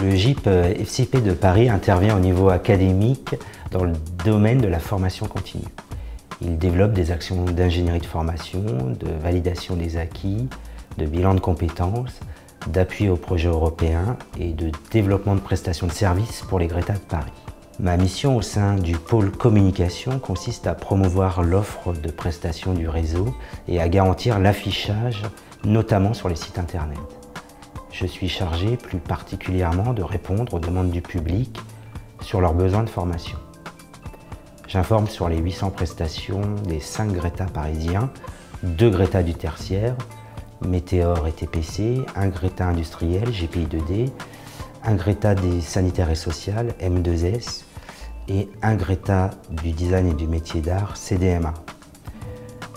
Le GIP FCP de Paris intervient au niveau académique dans le domaine de la formation continue. Il développe des actions d'ingénierie de formation, de validation des acquis, de bilan de compétences, d'appui aux projets européens et de développement de prestations de services pour les GRETA de Paris. Ma mission au sein du pôle communication consiste à promouvoir l'offre de prestations du réseau et à garantir l'affichage, notamment sur les sites internet. Je suis chargé plus particulièrement de répondre aux demandes du public sur leurs besoins de formation. J'informe sur les 800 prestations des 5 GRETA parisiens, 2 GRETA du tertiaire, Météor et TPC, un GRETA industriel, GPI2D, un GRETA des sanitaires et sociales, M2S, et un GRETA du design et du métier d'art, CDMA.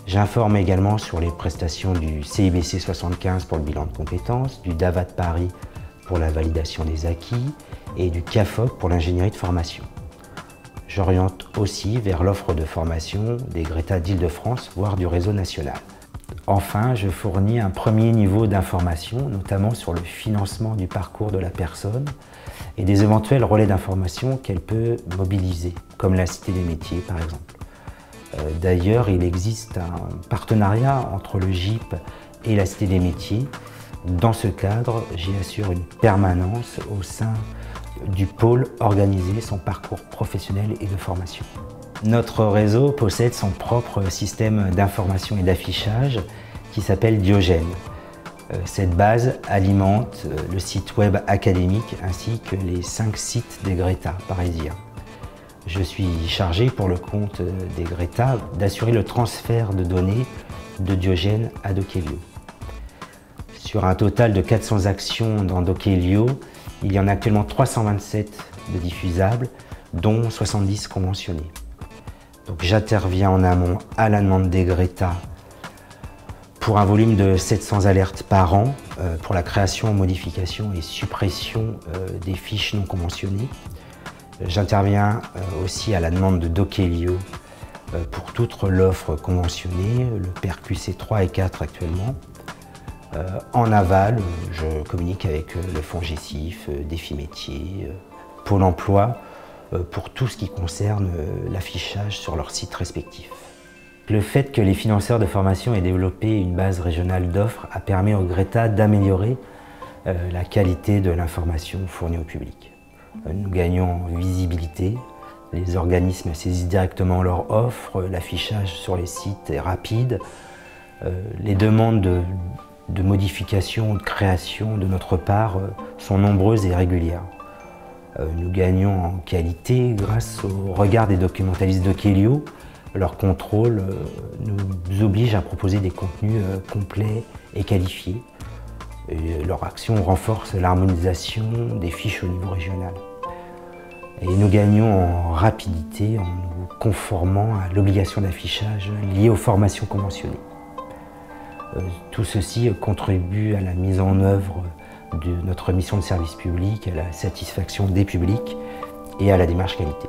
J'informe également sur les prestations du CIBC 75 pour le bilan de compétences, du DAVA de Paris pour la validation des acquis et du CAFOC pour l'ingénierie de formation. J'oriente aussi vers l'offre de formation des GRETA d'Île-de-France, voire du réseau national. Enfin, je fournis un premier niveau d'information, notamment sur le financement du parcours de la personne et des éventuels relais d'information qu'elle peut mobiliser, comme la Cité des métiers par exemple. D'ailleurs, il existe un partenariat entre le GIP et la Cité des métiers. Dans ce cadre, j'y assure une permanence au sein du pôle organisé son parcours professionnel et de formation. Notre réseau possède son propre système d'information et d'affichage qui s'appelle Diogène. Cette base alimente le site web académique ainsi que les 5 sites des GRETA parisiens. Je suis chargé pour le compte des GRETA d'assurer le transfert de données de Diogène à Dochelio. Sur un total de 400 actions dans Dochelio, il y en a actuellement 327 de diffusables, dont 70 conventionnés. Donc j'interviens en amont à la demande des GRETA pour un volume de 700 alertes par an pour la création, modification et suppression des fiches non conventionnées. J'interviens aussi à la demande de Dochelio pour toute l'offre conventionnée, le PRQC 3 et 4 actuellement. En aval, je communique avec le fonds GESIF, Défi Métiers, Pôle emploi, pour tout ce qui concerne l'affichage sur leurs sites respectifs. Le fait que les financeurs de formation aient développé une base régionale d'offres a permis aux GRETA d'améliorer la qualité de l'information fournie au public. Nous gagnons en visibilité, les organismes saisissent directement leurs offres, l'affichage sur les sites est rapide, les demandes de modification, de création de notre part sont nombreuses et régulières. Nous gagnons en qualité grâce au regard des documentalistes Dochelio. Leur contrôle nous oblige à proposer des contenus complets et qualifiés. Et leur action renforce l'harmonisation des fiches au niveau régional. Et nous gagnons en rapidité en nous conformant à l'obligation d'affichage liée aux formations conventionnées. Tout ceci contribue à la mise en œuvre de notre mission de service public, à la satisfaction des publics et à la démarche qualité.